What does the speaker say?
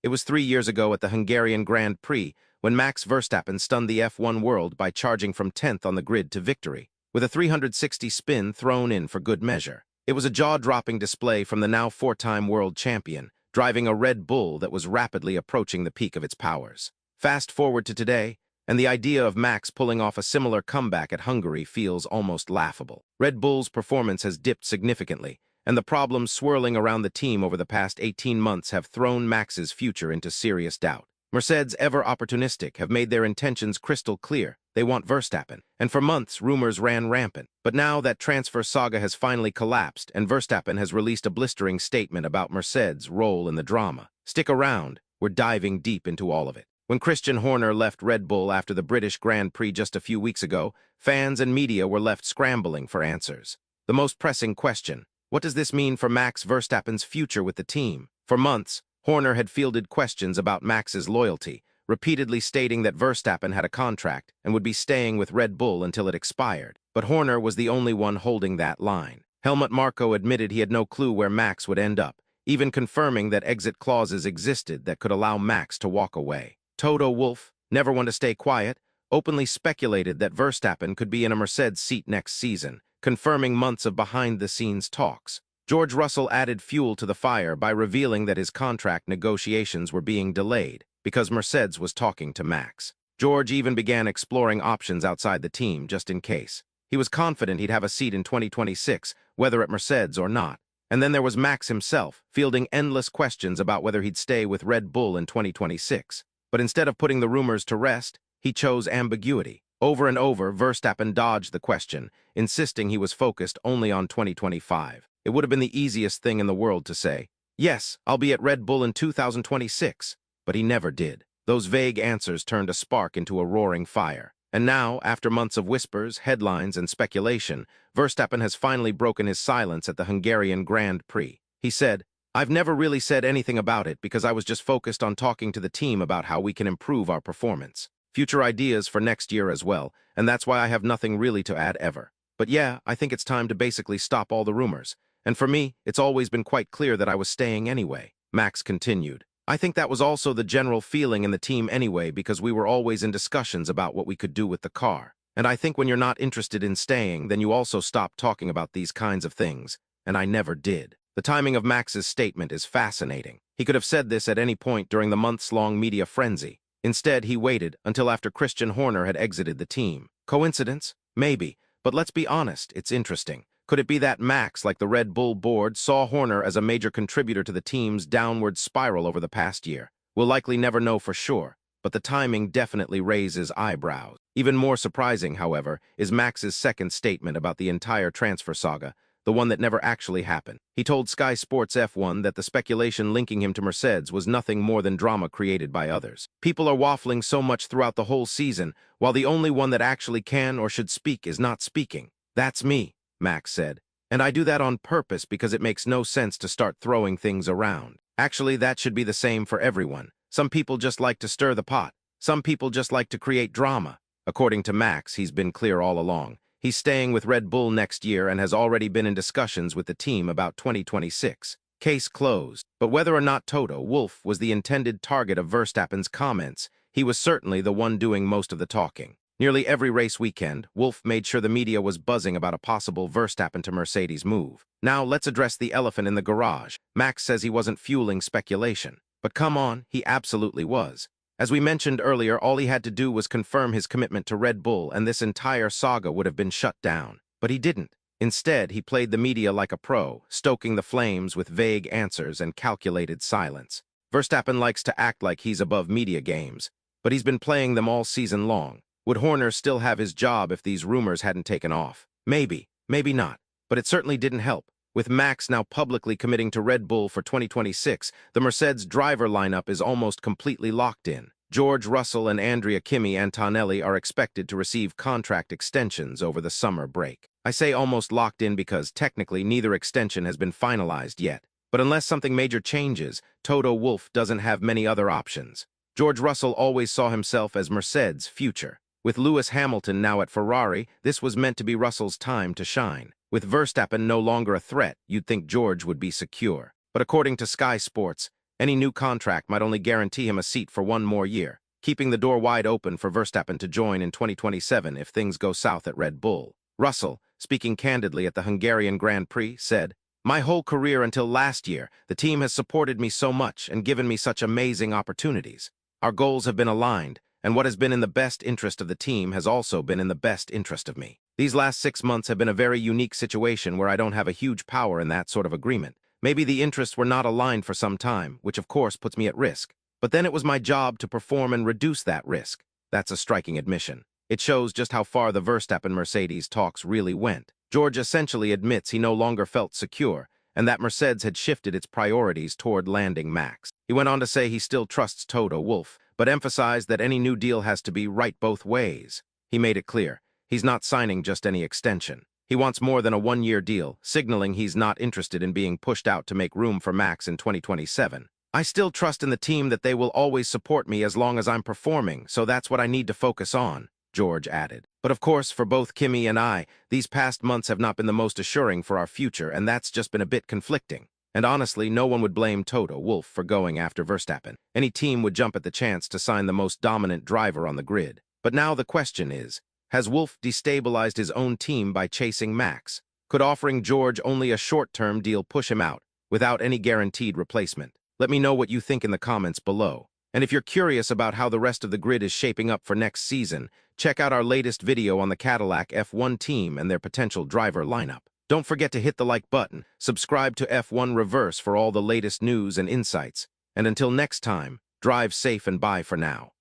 It was 3 years ago at the Hungarian Grand Prix when Max Verstappen stunned the F1 world by charging from 10th on the grid to victory, with a 360 spin thrown in for good measure. It was a jaw-dropping display from the now four-time world champion, driving a Red Bull that was rapidly approaching the peak of its powers. Fast forward to today, and the idea of Max pulling off a similar comeback at Hungary feels almost laughable. Red Bull's performance has dipped significantly, and the problems swirling around the team over the past 18 months have thrown Max's future into serious doubt. Mercedes, ever opportunistic, have made their intentions crystal clear. They want Verstappen, and for months rumors ran rampant. But now that transfer saga has finally collapsed, and Verstappen has released a blistering statement about Mercedes' role in the drama. Stick around, we're diving deep into all of it. When Christian Horner left Red Bull after the British Grand Prix just a few weeks ago, fans and media were left scrambling for answers. The most pressing question: what does this mean for Max Verstappen's future with the team? For months, Horner had fielded questions about Max's loyalty, repeatedly stating that Verstappen had a contract and would be staying with Red Bull until it expired. But Horner was the only one holding that line. Helmut Marko admitted he had no clue where Max would end up, even confirming that exit clauses existed that could allow Max to walk away. Toto Wolff, never one to stay quiet, openly speculated that Verstappen could be in a Mercedes seat next season, confirming months of behind-the-scenes talks. George Russell added fuel to the fire by revealing that his contract negotiations were being delayed because Mercedes was talking to Max. George even began exploring options outside the team just in case. He was confident he'd have a seat in 2026, whether at Mercedes or not. And then there was Max himself, fielding endless questions about whether he'd stay with Red Bull in 2026. But instead of putting the rumors to rest, he chose ambiguity. Over and over, Verstappen dodged the question, insisting he was focused only on 2025. It would have been the easiest thing in the world to say, "Yes, I'll be at Red Bull in 2026. But he never did. Those vague answers turned a spark into a roaring fire. And now, after months of whispers, headlines, and speculation, Verstappen has finally broken his silence at the Hungarian Grand Prix. He said, "I've never really said anything about it because I was just focused on talking to the team about how we can improve our performance. Future ideas for next year as well, and that's why I have nothing really to add ever. But yeah, I think it's time to basically stop all the rumors. And for me, it's always been quite clear that I was staying anyway." Max continued. "I think that was also the general feeling in the team anyway because we were always in discussions about what we could do with the car. And I think when you're not interested in staying, then you also stop talking about these kinds of things. And I never did." The timing of Max's statement is fascinating. He could have said this at any point during the months-long media frenzy. Instead, he waited until after Christian Horner had exited the team. Coincidence? Maybe. But let's be honest, it's interesting. Could it be that Max, like the Red Bull board, saw Horner as a major contributor to the team's downward spiral over the past year? We'll likely never know for sure, but the timing definitely raises eyebrows. Even more surprising, however, is Max's second statement about the entire transfer saga, the one that never actually happened. He told Sky Sports F1 that the speculation linking him to Mercedes was nothing more than drama created by others. "People are waffling so much throughout the whole season, while the only one that actually can or should speak is not speaking. That's me," Max said. "And I do that on purpose because it makes no sense to start throwing things around. Actually, that should be the same for everyone. Some people just like to stir the pot. Some people just like to create drama." According to Max, he's been clear all along. He's staying with Red Bull next year and has already been in discussions with the team about 2026. Case closed. But whether or not Toto Wolff was the intended target of Verstappen's comments, he was certainly the one doing most of the talking. Nearly every race weekend, Wolff made sure the media was buzzing about a possible Verstappen to Mercedes move. Now let's address the elephant in the garage. Max says he wasn't fueling speculation. But come on, he absolutely was. As we mentioned earlier, all he had to do was confirm his commitment to Red Bull and this entire saga would have been shut down. But he didn't. Instead, he played the media like a pro, stoking the flames with vague answers and calculated silence. Verstappen likes to act like he's above media games, but he's been playing them all season long. Would Horner still have his job if these rumors hadn't taken off? Maybe, maybe not. But it certainly didn't help. With Max now publicly committing to Red Bull for 2026, the Mercedes driver lineup is almost completely locked in. George Russell and Andrea Kimi Antonelli are expected to receive contract extensions over the summer break. I say almost locked in because technically neither extension has been finalized yet. But unless something major changes, Toto Wolff doesn't have many other options. George Russell always saw himself as Mercedes' future. With Lewis Hamilton now at Ferrari, this was meant to be Russell's time to shine. With Verstappen no longer a threat, you'd think George would be secure. But according to Sky Sports, Any new contract might only guarantee him a seat for one more year, keeping the door wide open for Verstappen to join in 2027 if things go south at Red Bull. Russell, speaking candidly at the Hungarian Grand Prix, said, "My whole career until last year, the team has supported me so much and given me such amazing opportunities. Our goals have been aligned, and what has been in the best interest of the team has also been in the best interest of me. These last 6 months have been a very unique situation where I don't have a huge power in that sort of agreement. Maybe the interests were not aligned for some time, which of course puts me at risk. But then it was my job to perform and reduce that risk." That's a striking admission. It shows just how far the Verstappen-Mercedes talks really went. George essentially admits he no longer felt secure, and that Mercedes had shifted its priorities toward landing Max. He went on to say he still trusts Toto Wolff, but emphasized that any new deal has to be right both ways. He made it clear, he's not signing just any extension. He wants more than a one-year deal, signaling he's not interested in being pushed out to make room for Max in 2027. "I still trust in the team that they will always support me as long as I'm performing, so that's what I need to focus on," George added. But of course, for both Kimi and I, these past months have not been the most assuring for our future, and that's just been a bit conflicting. And honestly, no one would blame Toto Wolff for going after Verstappen. Any team would jump at the chance to sign the most dominant driver on the grid. But now the question is, has Wolff destabilized his own team by chasing Max? Could offering George only a short-term deal push him out, without any guaranteed replacement? Let me know what you think in the comments below. And if you're curious about how the rest of the grid is shaping up for next season, check out our latest video on the Cadillac F1 team and their potential driver lineup. Don't forget to hit the like button, subscribe to F1 Reverse for all the latest news and insights, and until next time, drive safe and bye for now.